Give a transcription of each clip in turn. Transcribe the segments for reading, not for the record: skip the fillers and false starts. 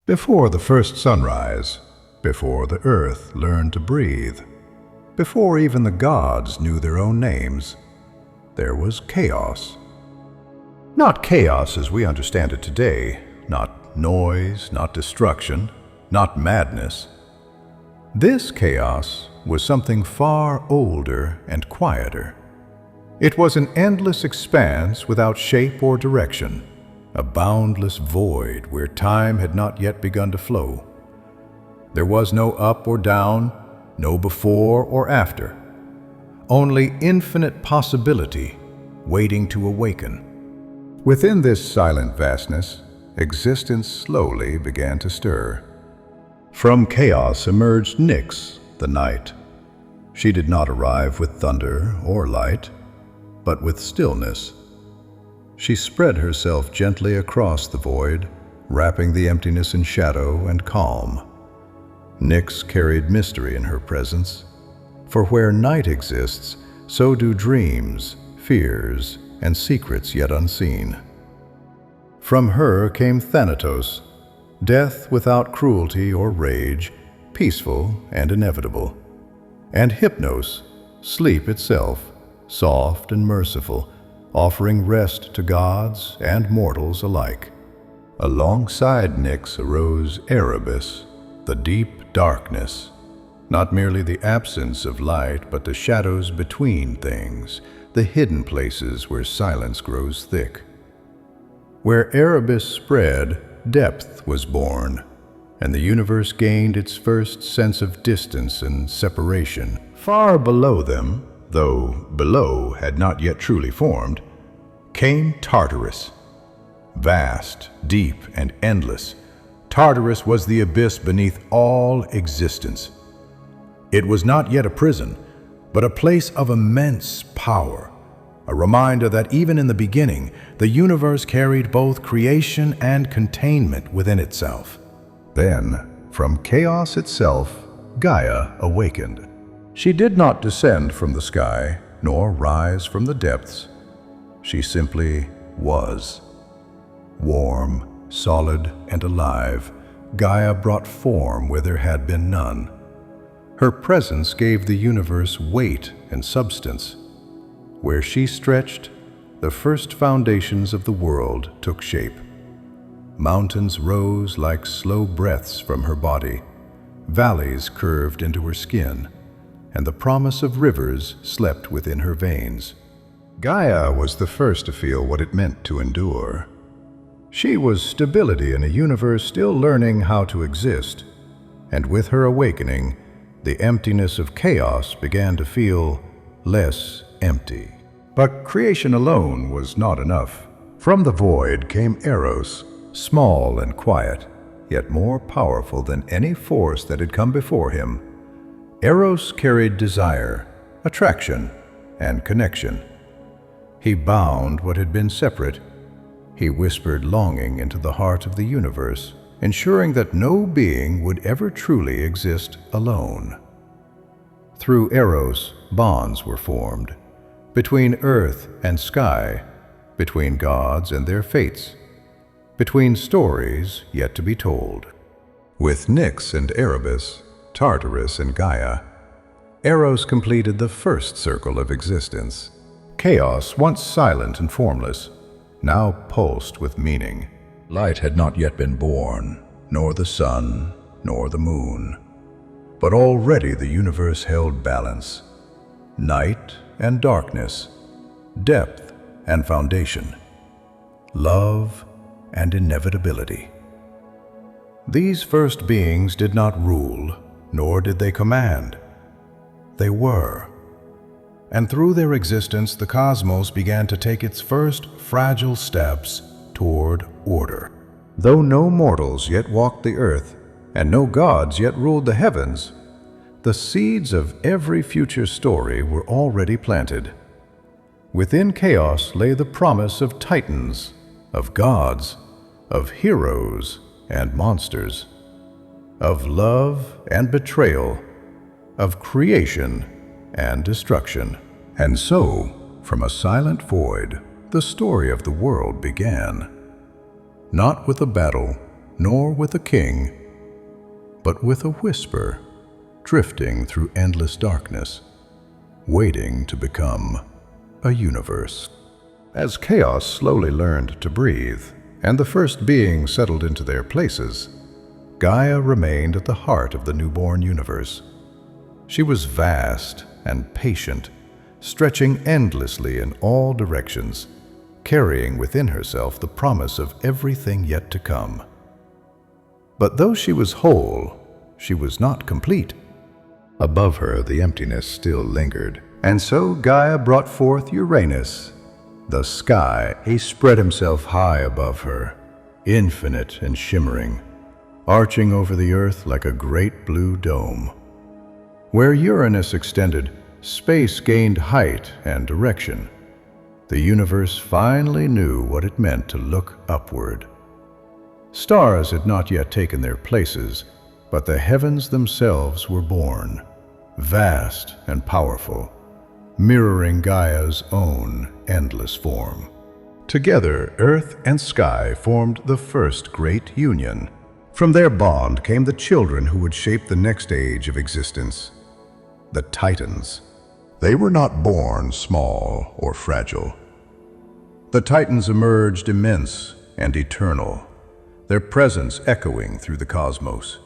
Before the first sunrise, before the earth learned to breathe, before even the gods knew their own names, there was chaos. Not chaos as we understand it today, not noise, not destruction, not madness. This chaos was something far older and quieter. It was an endless expanse without shape or direction, a boundless void where time had not yet begun to flow. There was no up or down, no before or after, only infinite possibility waiting to awaken. Within this silent vastness, existence slowly began to stir. From chaos emerged Nyx, the night. She did not arrive with thunder or light, but with stillness. She spread herself gently across the void, wrapping the emptiness in shadow and calm. Nyx carried mystery in her presence, for where night exists, so do dreams, fears, and secrets yet unseen. From her came Thanatos, death without cruelty or rage, peaceful and inevitable. And Hypnos, sleep itself, soft and merciful, offering rest to gods and mortals alike. Alongside Nyx arose Erebus, the deep darkness, not merely the absence of light, but the shadows between things, the hidden places where silence grows thick. Where Erebus spread, depth was born, and the universe gained its first sense of distance and separation. Far below them, though below had not yet truly formed, came Tartarus. Vast, deep, and endless, Tartarus was the abyss beneath all existence. It was not yet a prison, but a place of immense power, a reminder that even in the beginning, the universe carried both creation and containment within itself. Then, from chaos itself, Gaia awakened. She did not descend from the sky, nor rise from the depths. She simply was. Warm, solid, and alive, Gaia brought form where there had been none. Her presence gave the universe weight and substance. Where she stretched, the first foundations of the world took shape. Mountains rose like slow breaths from her body, valleys curved into her skin, and the promise of rivers slept within her veins. Gaia was the first to feel what it meant to endure. She was stability in a universe still learning how to exist, and with her awakening, the emptiness of chaos began to feel less empty. But creation alone was not enough. From the void came Eros, small and quiet, yet more powerful than any force that had come before him. Eros carried desire, attraction, and connection. He bound what had been separate. He whispered longing into the heart of the universe, ensuring that no being would ever truly exist alone. Through Eros, bonds were formed, between earth and sky, between gods and their fates, between stories yet to be told. With Nyx and Erebus, Tartarus and Gaia, Eros completed the first circle of existence. Chaos, once silent and formless, now pulsed with meaning. Light had not yet been born, nor the sun, nor the moon. But already the universe held balance. Night and darkness, depth and foundation, love and inevitability. These first beings did not rule, nor did they command. They were. And through their existence, the cosmos began to take its first fragile steps toward order. Though no mortals yet walked the earth, and no gods yet ruled the heavens, the seeds of every future story were already planted. Within chaos lay the promise of titans, of gods, of heroes and monsters, of love and betrayal, of creation and destruction. And so, from a silent void, the story of the world began. Not with a battle, nor with a king, but with a whisper, drifting through endless darkness, waiting to become a universe. As chaos slowly learned to breathe, and the first beings settled into their places, Gaia remained at the heart of the newborn universe. She was vast and patient, stretching endlessly in all directions, carrying within herself the promise of everything yet to come. But though she was whole, she was not complete. Above her, the emptiness still lingered, and so Gaia brought forth Uranus, the sky. He spread himself high above her, infinite and shimmering, arching over the earth like a great blue dome. Where Uranus extended, space gained height and direction. The universe finally knew what it meant to look upward. Stars had not yet taken their places, but the heavens themselves were born, vast and powerful, mirroring Gaia's own endless form. Together, earth and sky formed the first great union. From their bond came the children who would shape the next age of existence, the Titans. They were not born small or fragile. The Titans emerged immense and eternal, their presence echoing through the cosmos.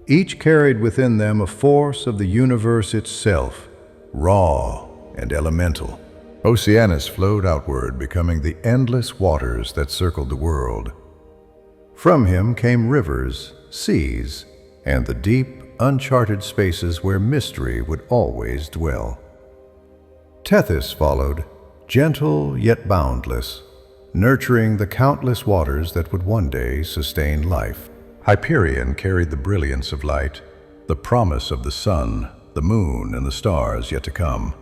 Each carried within them a force of the universe itself, raw and elemental. Oceanus flowed outward, becoming the endless waters that circled the world. From him came rivers, seas, and the deep, uncharted spaces where mystery would always dwell. Tethys followed, gentle yet boundless, nurturing the countless waters that would one day sustain life. Hyperion carried the brilliance of light, the promise of the sun, the moon, and the stars yet to come.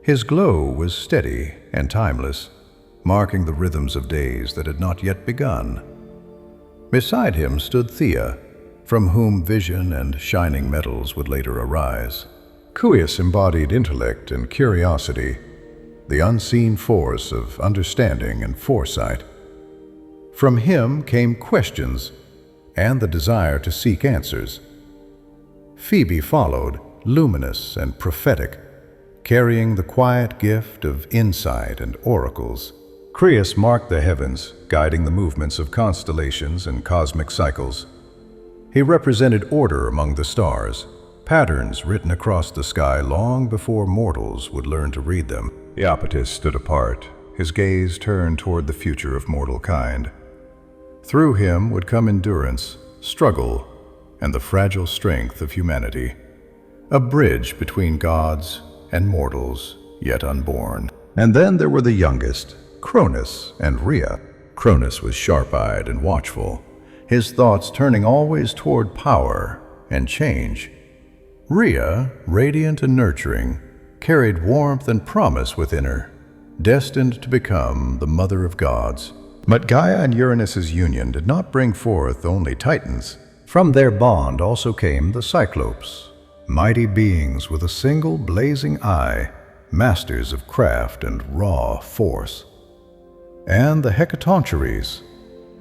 His glow was steady and timeless, marking the rhythms of days that had not yet begun. Beside him stood Theia, from whom vision and shining metals would later arise. Cuius embodied intellect and curiosity, the unseen force of understanding and foresight. From him came questions and the desire to seek answers. Phoebe followed, luminous and prophetic, carrying the quiet gift of insight and oracles. Crius marked the heavens, guiding the movements of constellations and cosmic cycles. He represented order among the stars, patterns written across the sky long before mortals would learn to read them. Iapetus stood apart, his gaze turned toward the future of mortal kind. Through him would come endurance, struggle, and the fragile strength of humanity, a bridge between gods and mortals yet unborn. And then there were the youngest, Cronus and Rhea. Cronus was sharp-eyed and watchful, his thoughts turning always toward power and change. Rhea, radiant and nurturing, carried warmth and promise within her, destined to become the mother of gods. But Gaia and Uranus's union did not bring forth only Titans. From their bond also came the Cyclopes, mighty beings with a single blazing eye, masters of craft and raw force. And the Hecatoncheires,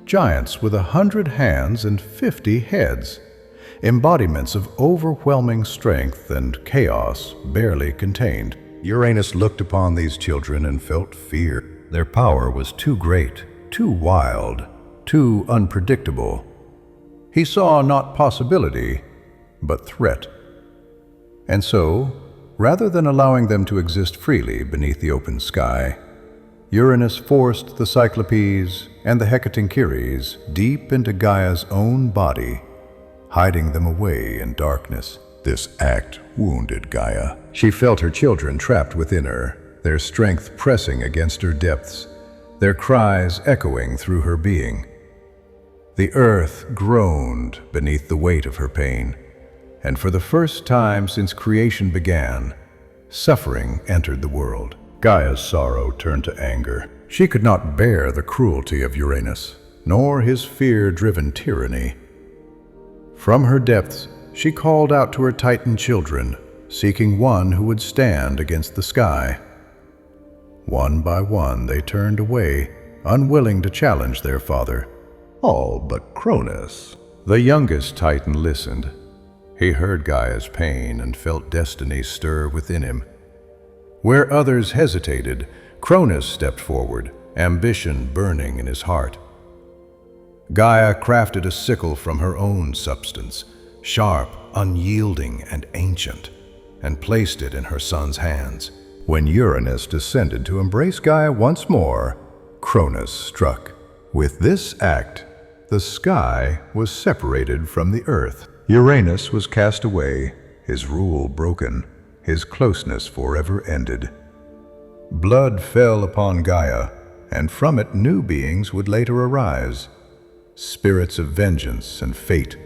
giants with 100 hands and 50 heads, embodiments of overwhelming strength and chaos barely contained. Uranus looked upon these children and felt fear. Their power was too great, too wild, too unpredictable. He saw not possibility, but threat. And so, rather than allowing them to exist freely beneath the open sky, Uranus forced the Cyclopes and the Hecatoncheires deep into Gaia's own body, hiding them away in darkness. This act wounded Gaia. She felt her children trapped within her, their strength pressing against her depths, their cries echoing through her being. The earth groaned beneath the weight of her pain, and for the first time since creation began, suffering entered the world. Gaia's sorrow turned to anger. She could not bear the cruelty of Uranus, nor his fear-driven tyranny. From her depths, she called out to her Titan children, seeking one who would stand against the sky. One by one, they turned away, unwilling to challenge their father. all but Cronus. The youngest Titan listened. He heard Gaia's pain and felt destiny stir within him. Where others hesitated, Cronus stepped forward, ambition burning in his heart. Gaia crafted a sickle from her own substance, sharp, unyielding, and ancient, and placed it in her son's hands. When Uranus descended to embrace Gaia once more, Cronus struck. With this act, the sky was separated from the earth. Uranus was cast away, his rule broken, his closeness forever ended. Blood fell upon Gaia, and from it new beings would later arise, spirits of vengeance and fate,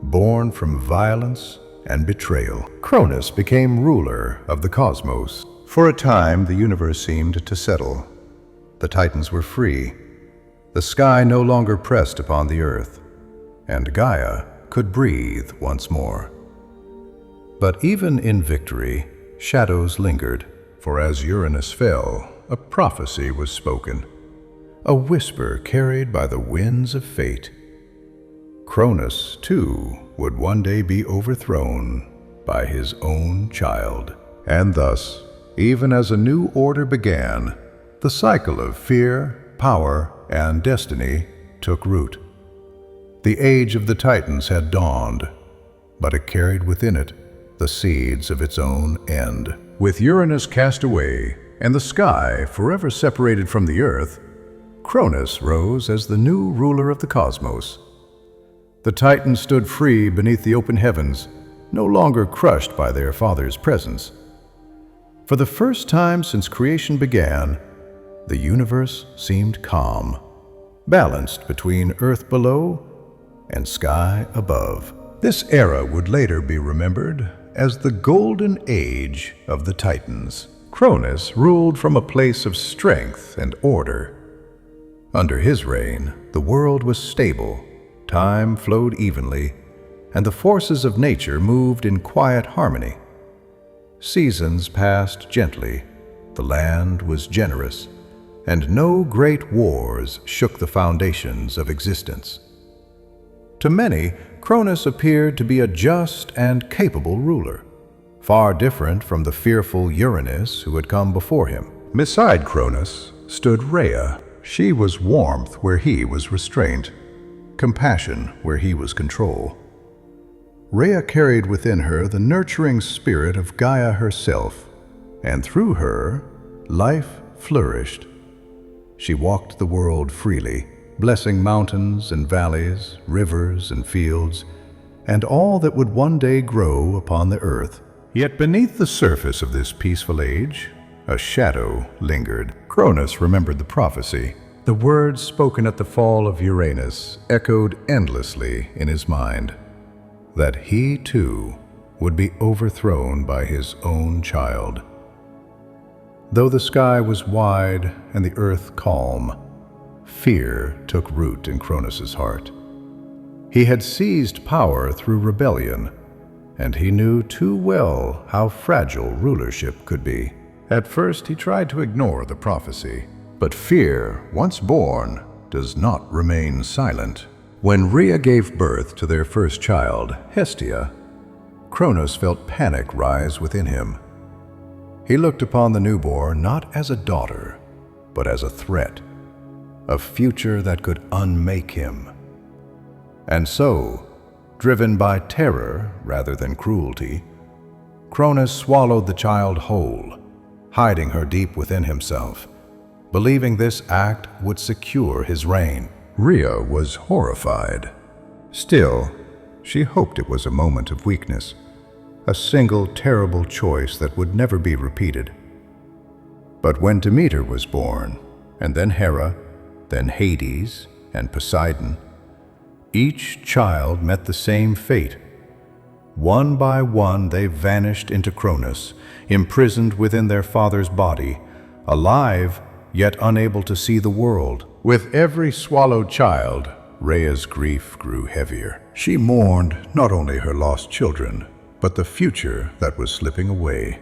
born from violence and betrayal. Cronus became ruler of the cosmos. For a time, the universe seemed to settle. The Titans were free. The sky no longer pressed upon the earth, and Gaia could breathe once more. But even in victory, shadows lingered, for as Uranus fell, a prophecy was spoken, a whisper carried by the winds of fate. Cronus, too, would one day be overthrown by his own child. And thus, even as a new order began, the cycle of fear, power, and destiny took root. The age of the Titans had dawned, but it carried within it the seeds of its own end. With Uranus cast away and the sky forever separated from the earth, Cronus rose as the new ruler of the cosmos. The Titans stood free beneath the open heavens, no longer crushed by their father's presence. For the first time since creation began, the universe seemed calm, balanced between earth below and sky above. This era would later be remembered as the Golden Age of the Titans. Cronus ruled from a place of strength and order. Under his reign, the world was stable, time flowed evenly, and the forces of nature moved in quiet harmony. Seasons passed gently, the land was generous, and no great wars shook the foundations of existence. To many, Cronus appeared to be a just and capable ruler, far different from the fearful Uranus who had come before him. Beside Cronus stood Rhea. She was warmth where he was restraint, compassion where he was control. Rhea carried within her the nurturing spirit of Gaia herself, and through her, life flourished. She walked the world freely, blessing mountains and valleys, rivers and fields, and all that would one day grow upon the earth. Yet beneath the surface of this peaceful age, a shadow lingered. Cronus remembered the prophecy. The words spoken at the fall of Uranus echoed endlessly in his mind, that he too would be overthrown by his own child. Though the sky was wide and the earth calm, fear took root in Cronus's heart. He had seized power through rebellion, and he knew too well how fragile rulership could be. At first he tried to ignore the prophecy, but fear, once born, does not remain silent. When Rhea gave birth to their first child, Hestia, Cronus felt panic rise within him. He looked upon the newborn not as a daughter, but as a threat, a future that could unmake him. And so, driven by terror rather than cruelty, Cronus swallowed the child whole, hiding her deep within himself, believing this act would secure his reign. Rhea was horrified. Still, she hoped it was a moment of weakness, a single terrible choice that would never be repeated. But when Demeter was born, and then Hera, then Hades, and Poseidon, each child met the same fate. One by one they vanished into Cronus, imprisoned within their father's body, alive yet unable to see the world. With every swallowed child, Rhea's grief grew heavier. She mourned not only her lost children, but the future that was slipping away.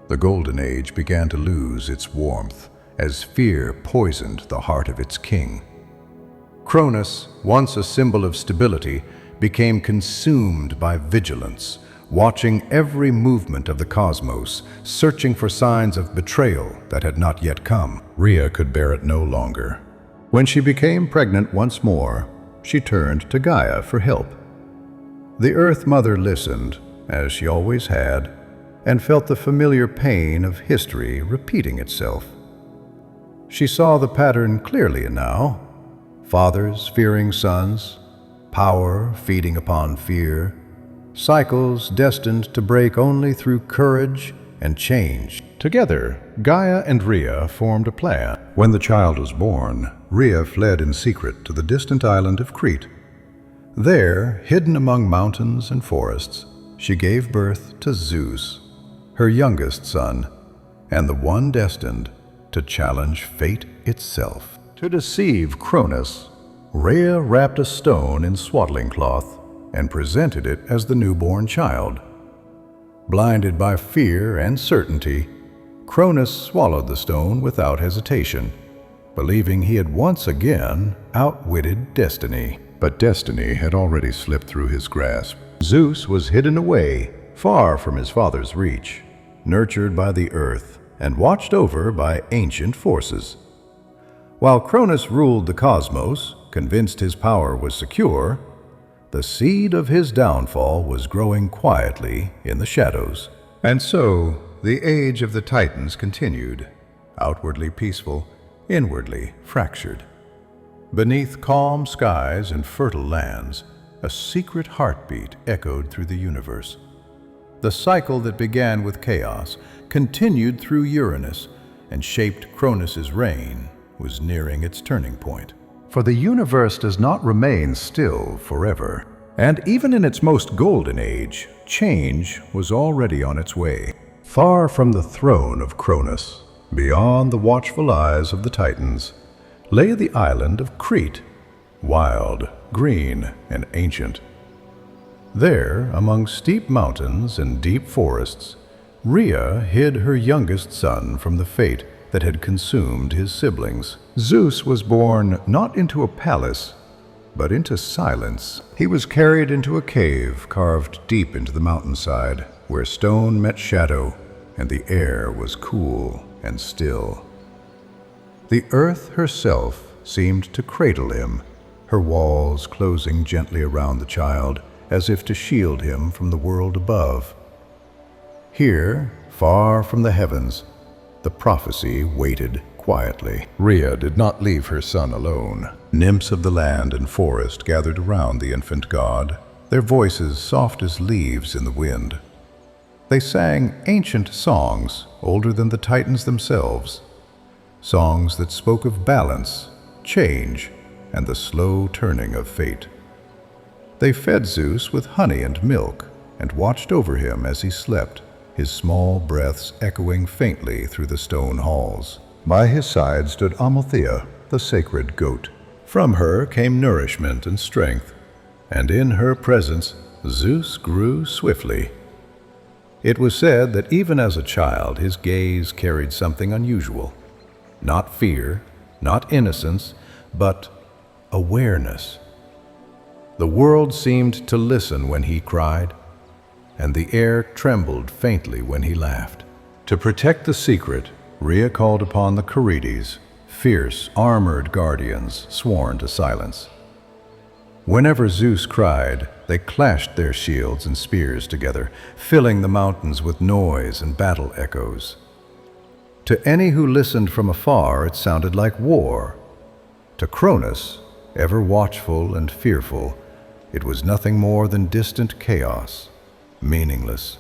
The Golden Age began to lose its warmth as fear poisoned the heart of its king. Cronus, once a symbol of stability, became consumed by vigilance, watching every movement of the cosmos, searching for signs of betrayal that had not yet come. Rhea could bear it no longer. When she became pregnant once more, she turned to Gaia for help. The Earth Mother listened, as she always had, and felt the familiar pain of history repeating itself. She saw the pattern clearly now: fathers fearing sons, power feeding upon fear, cycles destined to break only through courage and change. Together, Gaia and Rhea formed a plan. When the child was born, Rhea fled in secret to the distant island of Crete. There, hidden among mountains and forests, she gave birth to Zeus, her youngest son, and the one destined to challenge fate itself. To deceive Cronus, Rhea wrapped a stone in swaddling cloth and presented it as the newborn child. Blinded by fear and certainty, Cronus swallowed the stone without hesitation, believing he had once again outwitted destiny. But destiny had already slipped through his grasp. Zeus was hidden away, far from his father's reach, nurtured by the earth and watched over by ancient forces. While Cronus ruled the cosmos, convinced his power was secure, the seed of his downfall was growing quietly in the shadows. And so, the age of the Titans continued, outwardly peaceful, inwardly fractured. Beneath calm skies and fertile lands, a secret heartbeat echoed through the universe. The cycle that began with chaos continued through Uranus and shaped Cronus's reign was nearing its turning point. For the universe does not remain still forever, and even in its most golden age, change was already on its way. Far from the throne of Cronus, beyond the watchful eyes of the Titans, lay the island of Crete, wild, green, and ancient. There, among steep mountains and deep forests, Rhea hid her youngest son from the fate that had consumed his siblings. Zeus was born not into a palace, but into silence. He was carried into a cave carved deep into the mountainside, where stone met shadow and the air was cool and still. The earth herself seemed to cradle him, her walls closing gently around the child, as if to shield him from the world above. Here, far from the heavens, the prophecy waited quietly. Rhea did not leave her son alone. Nymphs of the land and forest gathered around the infant god, their voices soft as leaves in the wind. They sang ancient songs, older than the Titans themselves, songs that spoke of balance, change, and the slow turning of fate. They fed Zeus with honey and milk and watched over him as he slept, his small breaths echoing faintly through the stone halls. By his side stood Amalthea, the sacred goat. From her came nourishment and strength, and in her presence Zeus grew swiftly. It was said that even as a child his gaze carried something unusual. Not fear, not innocence, but awareness. The world seemed to listen when he cried, and the air trembled faintly when he laughed. To protect the secret, Rhea called upon the Carides, fierce, armored guardians sworn to silence. Whenever Zeus cried, they clashed their shields and spears together, filling the mountains with noise and battle echoes. To any who listened from afar, it sounded like war. To Cronus, ever watchful and fearful, it was nothing more than distant chaos, meaningless,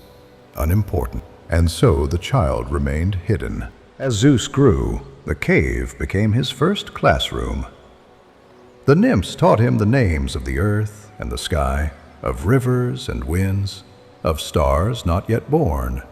unimportant. And so the child remained hidden. As Zeus grew, the cave became his first classroom. The nymphs taught him the names of the earth and the sky, of rivers and winds, of stars not yet born.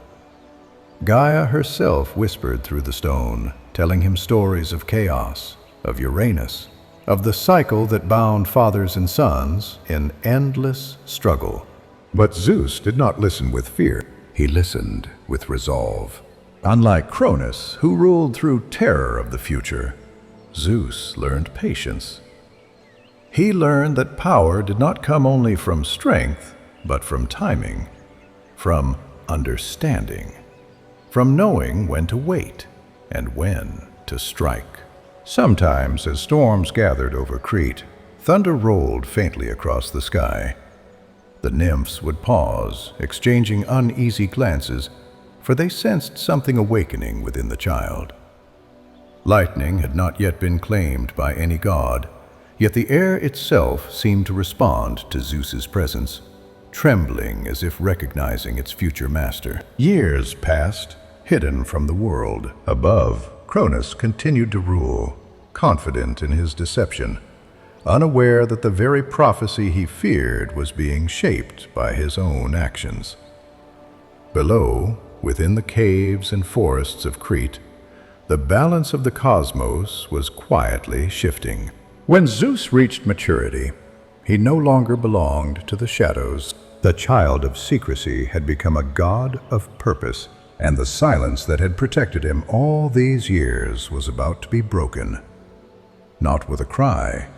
Gaia herself whispered through the stone, telling him stories of chaos, of Uranus, of the cycle that bound fathers and sons in endless struggle. But Zeus did not listen with fear. He listened with resolve. Unlike Cronus, who ruled through terror of the future, Zeus learned patience. He learned that power did not come only from strength, but from timing, from understanding, from knowing when to wait and when to strike. Sometimes, as storms gathered over Crete, thunder rolled faintly across the sky. The nymphs would pause, exchanging uneasy glances, for they sensed something awakening within the child. Lightning had not yet been claimed by any god, yet the air itself seemed to respond to Zeus's presence, trembling as if recognizing its future master. Years passed, hidden from the world. Above, Cronus continued to rule, confident in his deception, unaware that the very prophecy he feared was being shaped by his own actions. Below, within the caves and forests of Crete, the balance of the cosmos was quietly shifting. When Zeus reached maturity, he no longer belonged to the shadows. The child of secrecy had become a god of purpose, and the silence that had protected him all these years was about to be broken. Not with a cry,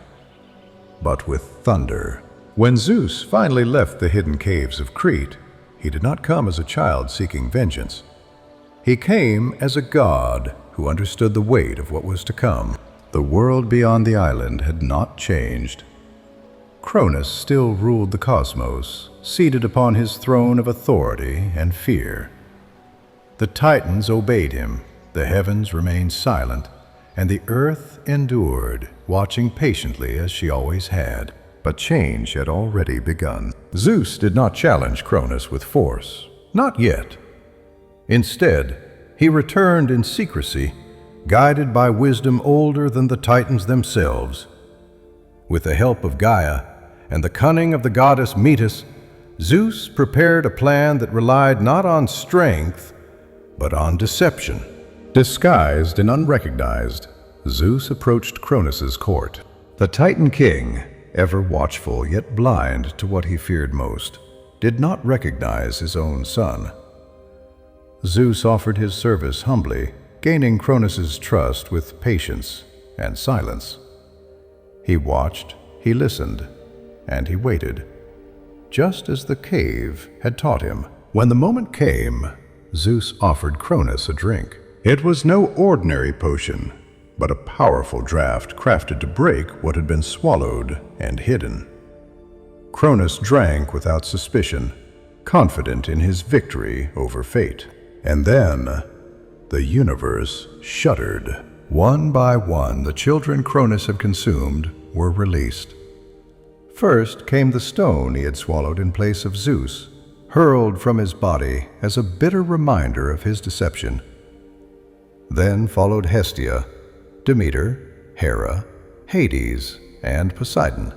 but with thunder. When Zeus finally left the hidden caves of Crete, he did not come as a child seeking vengeance. He came as a god who understood the weight of what was to come. The world beyond the island had not changed. Cronus still ruled the cosmos, seated upon his throne of authority and fear. The Titans obeyed him, the heavens remained silent, and the earth endured, watching patiently as she always had. But change had already begun. Zeus did not challenge Cronus with force, not yet. Instead, he returned in secrecy, guided by wisdom older than the Titans themselves. With the help of Gaia and the cunning of the goddess Metis, Zeus prepared a plan that relied not on strength, but on deception. Disguised and unrecognized, Zeus approached Cronus's court. The Titan king, ever watchful yet blind to what he feared most, did not recognize his own son. Zeus offered his service humbly, gaining Cronus's trust with patience and silence. He watched, he listened, and he waited, just as the cave had taught him. When the moment came, Zeus offered Cronus a drink. It was no ordinary potion, but a powerful draught crafted to break what had been swallowed and hidden. Cronus drank without suspicion, confident in his victory over fate. And then, the universe shuddered. One by one, the children Cronus had consumed were released. First came the stone he had swallowed in place of Zeus, hurled from his body as a bitter reminder of his deception. Then followed Hestia, Demeter, Hera, Hades, and Poseidon,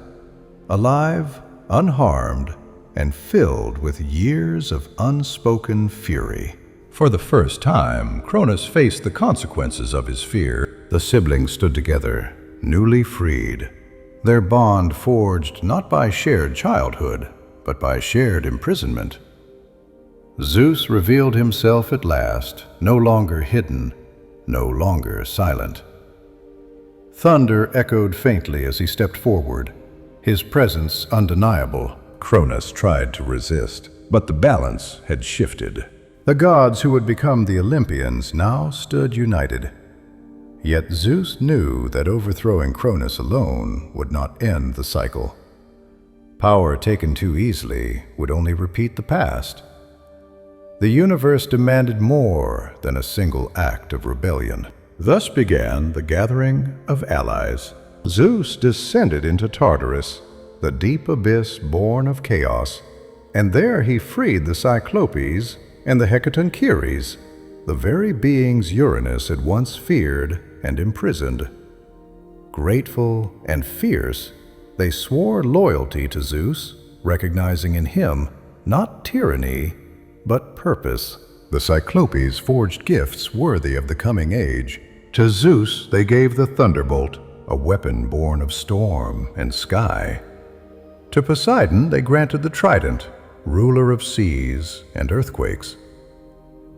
alive, unharmed, and filled with years of unspoken fury. For the first time, Cronus faced the consequences of his fear. The siblings stood together, newly freed, their bond forged not by shared childhood, but by shared imprisonment. Zeus revealed himself at last, no longer hidden, no longer silent. Thunder echoed faintly as he stepped forward, his presence undeniable. Cronus tried to resist, but the balance had shifted. The gods who would become the Olympians now stood united. Yet Zeus knew that overthrowing Cronus alone would not end the cycle. Power taken too easily would only repeat the past. The universe demanded more than a single act of rebellion. Thus began the gathering of allies. Zeus descended into Tartarus, the deep abyss born of chaos, and there he freed the Cyclopes and the Hecatoncheires, the very beings Uranus had once feared and imprisoned. Grateful and fierce, they swore loyalty to Zeus, recognizing in him not tyranny, but purpose. The Cyclopes forged gifts worthy of the coming age. To Zeus they gave the thunderbolt, a weapon born of storm and sky. To Poseidon they granted the trident, ruler of seas and earthquakes.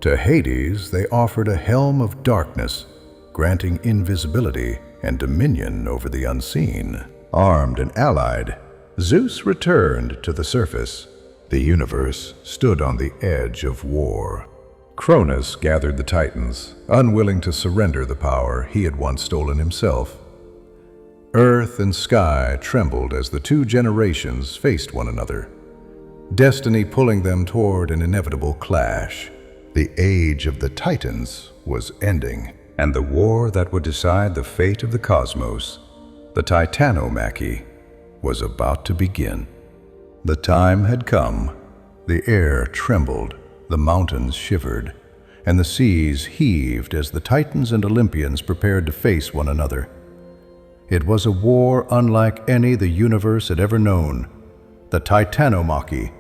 To Hades they offered a helm of darkness, granting invisibility and dominion over the unseen. Armed and allied, Zeus returned to the surface. The universe stood on the edge of war. Cronus gathered the Titans, unwilling to surrender the power he had once stolen himself. Earth and sky trembled as the two generations faced one another, destiny pulling them toward an inevitable clash. The age of the Titans was ending, and the war that would decide the fate of the cosmos, the Titanomachy, was about to begin. The time had come. The air trembled, the mountains shivered, and the seas heaved as the Titans and Olympians prepared to face one another. It was a war unlike any the universe had ever known, the Titanomachy,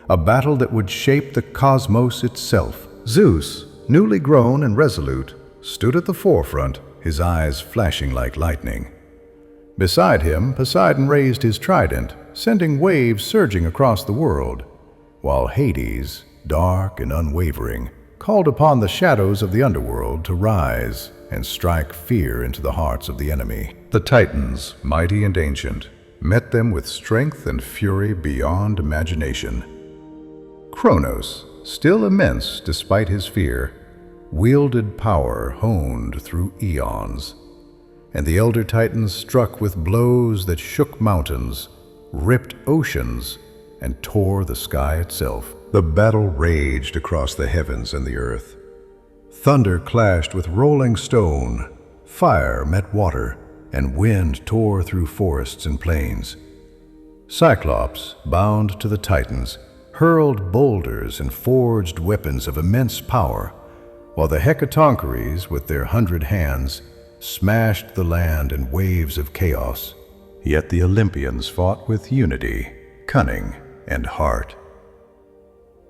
a battle that would shape the cosmos itself. Zeus, newly grown and resolute, stood at the forefront, his eyes flashing like lightning. Beside him, Poseidon raised his trident, sending waves surging across the world, while Hades, dark and unwavering, called upon the shadows of the underworld to rise and strike fear into the hearts of the enemy. The Titans, mighty and ancient, met them with strength and fury beyond imagination. Cronos, still immense despite his fear, wielded power honed through eons, and the elder Titans struck with blows that shook mountains, ripped oceans, and tore the sky itself. The battle raged across the heavens and the earth. Thunder clashed with rolling stone, fire met water, and wind tore through forests and plains. Cyclops, bound to the Titans, hurled boulders and forged weapons of immense power, while the Hecatoncheires, with their 100 hands, smashed the land in waves of chaos. Yet the Olympians fought with unity, cunning, and heart.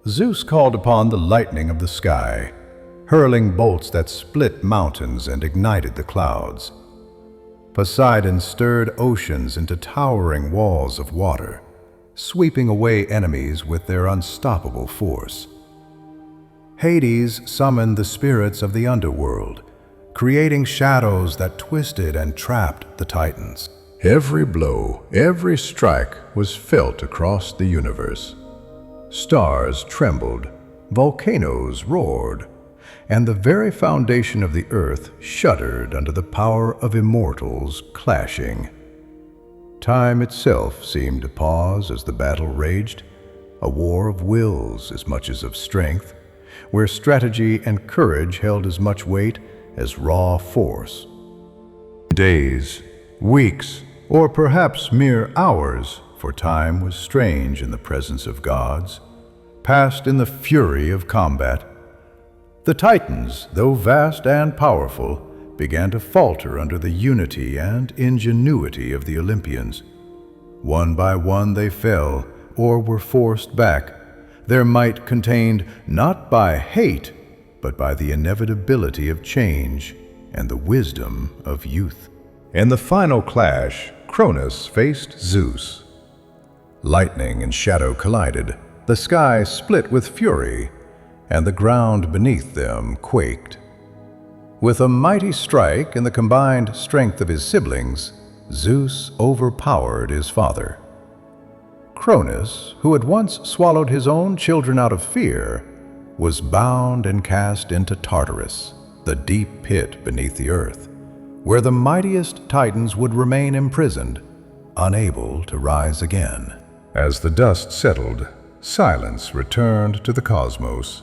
Zeus called upon the lightning of the sky, hurling bolts that split mountains and ignited the clouds. Poseidon stirred oceans into towering walls of water, sweeping away enemies with their unstoppable force. Hades summoned the spirits of the underworld, creating shadows that twisted and trapped the Titans. Every blow, every strike was felt across the universe. Stars trembled, volcanoes roared, and the very foundation of the earth shuddered under the power of immortals clashing. Time itself seemed to pause as the battle raged, a war of wills as much as of strength, where strategy and courage held as much weight as raw force. Days, weeks, or perhaps mere hours, for time was strange in the presence of gods, passed in the fury of combat. The Titans, though vast and powerful, began to falter under the unity and ingenuity of the Olympians. One by one they fell, or were forced back, their might contained not by hate, but by the inevitability of change and the wisdom of youth. In the final clash, Cronus faced Zeus. Lightning and shadow collided, the sky split with fury, and the ground beneath them quaked. With a mighty strike and the combined strength of his siblings, Zeus overpowered his father. Cronus, who had once swallowed his own children out of fear, was bound and cast into Tartarus, the deep pit beneath the earth, where the mightiest Titans would remain imprisoned, unable to rise again. As the dust settled, silence returned to the cosmos.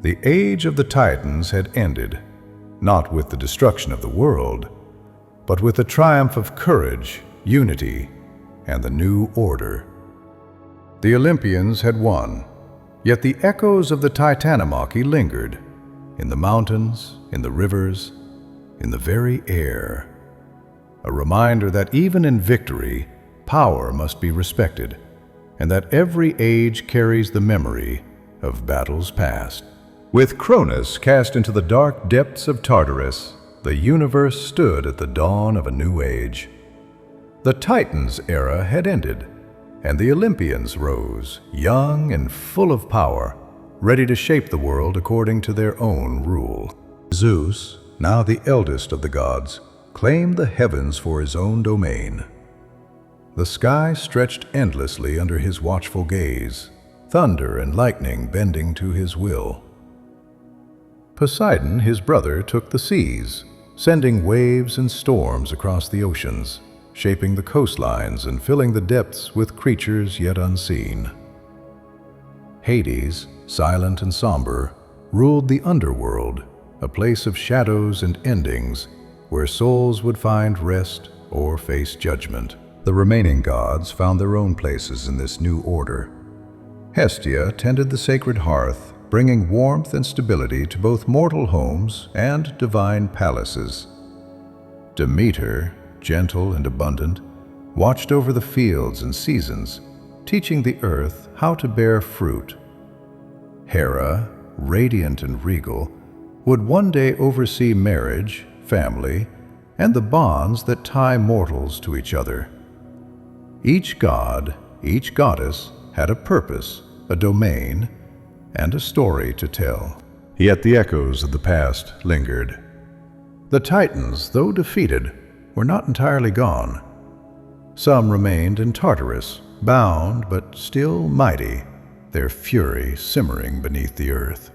The age of the Titans had ended, not with the destruction of the world, but with the triumph of courage, unity, and the new order. The Olympians had won, yet the echoes of the Titanomachy lingered, in the mountains, in the rivers, in the very air. A reminder that even in victory, power must be respected, and that every age carries the memory of battles past. With Cronus cast into the dark depths of Tartarus, the universe stood at the dawn of a new age. The Titans' era had ended, and the Olympians rose, young and full of power, ready to shape the world according to their own rule. Zeus, now the eldest of the gods, claimed the heavens for his own domain. The sky stretched endlessly under his watchful gaze, thunder and lightning bending to his will. Poseidon, his brother, took the seas, sending waves and storms across the oceans, shaping the coastlines and filling the depths with creatures yet unseen. Hades, silent and somber, ruled the underworld, a place of shadows and endings where souls would find rest or face judgment. The remaining gods found their own places in this new order. Hestia tended the sacred hearth, bringing warmth and stability to both mortal homes and divine palaces. Demeter, gentle and abundant, watched over the fields and seasons, teaching the earth how to bear fruit. Hera, radiant and regal, would one day oversee marriage, family, and the bonds that tie mortals to each other. Each god, each goddess had a purpose, a domain, and a story to tell. Yet the echoes of the past lingered. The Titans, though defeated, were not entirely gone. Some remained in Tartarus, bound but still mighty, their fury simmering beneath the earth.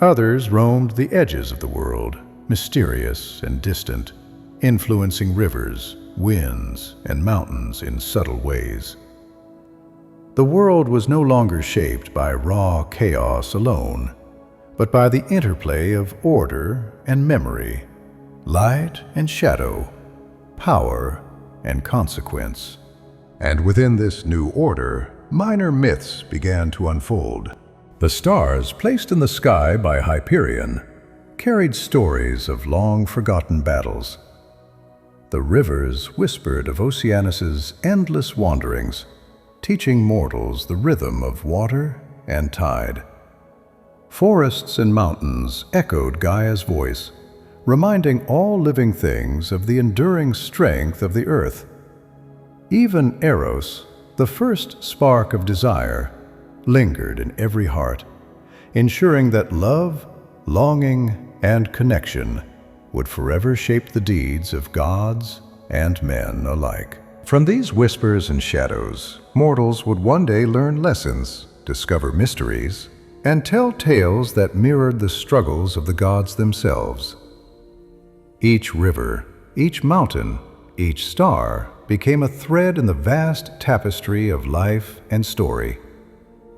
Others roamed the edges of the world, mysterious and distant, influencing rivers, winds, and mountains in subtle ways. The world was no longer shaped by raw chaos alone, but by the interplay of order and memory, light and shadow, power and consequence. And within this new order, minor myths began to unfold. The stars placed in the sky by Hyperion carried stories of long-forgotten battles. The rivers whispered of Oceanus's endless wanderings, teaching mortals the rhythm of water and tide. Forests and mountains echoed Gaia's voice, reminding all living things of the enduring strength of the earth. Even Eros, the first spark of desire, lingered in every heart, ensuring that love, longing, and connection would forever shape the deeds of gods and men alike. From these whispers and shadows, mortals would one day learn lessons, discover mysteries, and tell tales that mirrored the struggles of the gods themselves. Each river, each mountain, each star became a thread in the vast tapestry of life and story,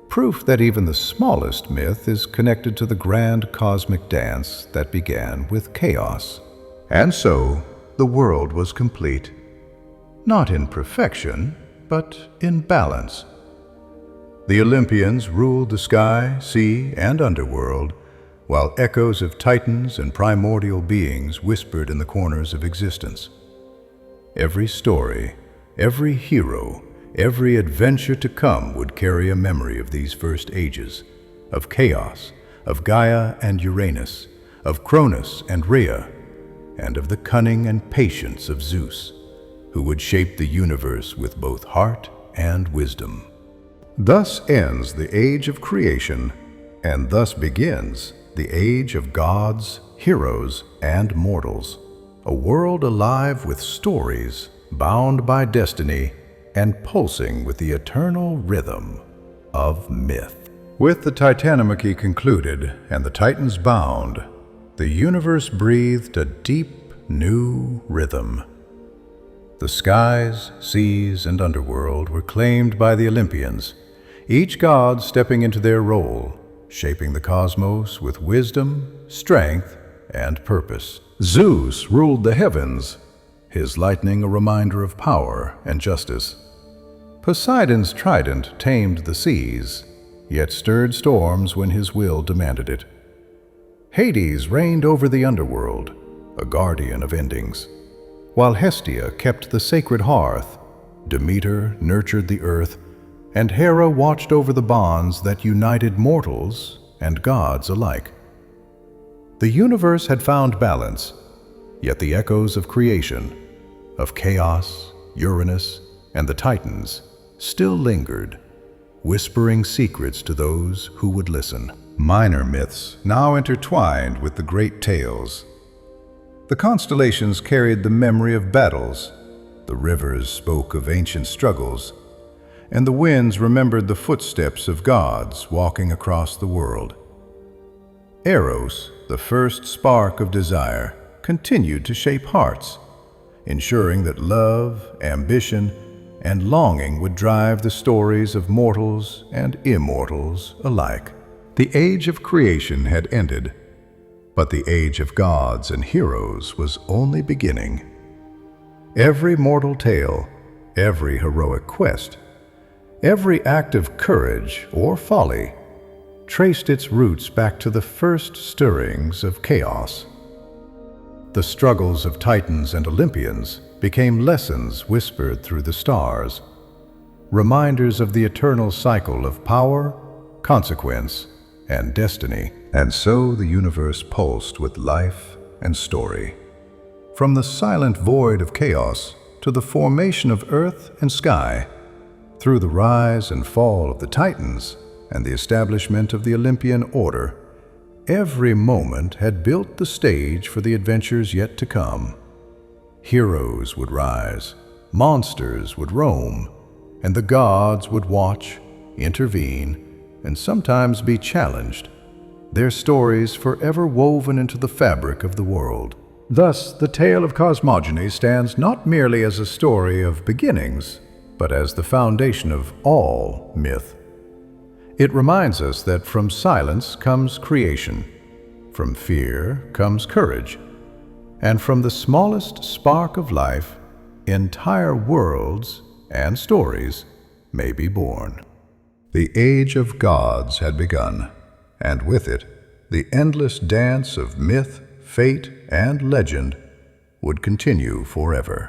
proof that even the smallest myth is connected to the grand cosmic dance that began with chaos. And so, the world was complete. Not in perfection, but in balance. The Olympians ruled the sky, sea, and underworld, while echoes of titans and primordial beings whispered in the corners of existence. Every story, every hero, every adventure to come would carry a memory of these first ages, of chaos, of Gaia and Uranus, of Cronus and Rhea, and of the cunning and patience of Zeus, who would shape the universe with both heart and wisdom. Thus ends the age of creation, and thus begins the age of gods, heroes, and mortals, a world alive with stories, bound by destiny, and pulsing with the eternal rhythm of myth. With the Titanomachy concluded and the Titans bound, the universe breathed a deep, new rhythm. The skies, seas, and underworld were claimed by the Olympians, each god stepping into their role, shaping the cosmos with wisdom, strength, and purpose. Zeus ruled the heavens, his lightning a reminder of power and justice. Poseidon's trident tamed the seas, yet stirred storms when his will demanded it. Hades reigned over the underworld, a guardian of endings. While Hestia kept the sacred hearth, Demeter nurtured the earth, and Hera watched over the bonds that united mortals and gods alike. The universe had found balance, yet the echoes of creation, of chaos, Uranus, and the Titans still lingered, whispering secrets to those who would listen. Minor myths now intertwined with the great tales. The constellations carried the memory of battles, The rivers spoke of ancient struggles, and the winds remembered the footsteps of gods walking across the world. Eros, the first spark of desire, continued to shape hearts, ensuring that love, ambition, and longing would drive the stories of mortals and immortals alike. The age of creation had ended, but the age of gods and heroes was only beginning. Every mortal tale, every heroic quest, every act of courage or folly traced its roots back to the first stirrings of chaos. The struggles of Titans and Olympians became lessons whispered through the stars, reminders of the eternal cycle of power, consequence, and destiny. And so the universe pulsed with life and story. From the silent void of chaos to the formation of earth and sky, through the rise and fall of the Titans and the establishment of the Olympian order, every moment had built the stage for the adventures yet to come. Heroes would rise, monsters would roam, and the gods would watch, intervene, and sometimes be challenged, their stories forever woven into the fabric of the world. Thus, the tale of cosmogony stands not merely as a story of beginnings, but as the foundation of all myth. It reminds us that from silence comes creation, from fear comes courage, and from the smallest spark of life, entire worlds and stories may be born. The age of gods had begun, and with it, the endless dance of myth, fate, and legend would continue forever.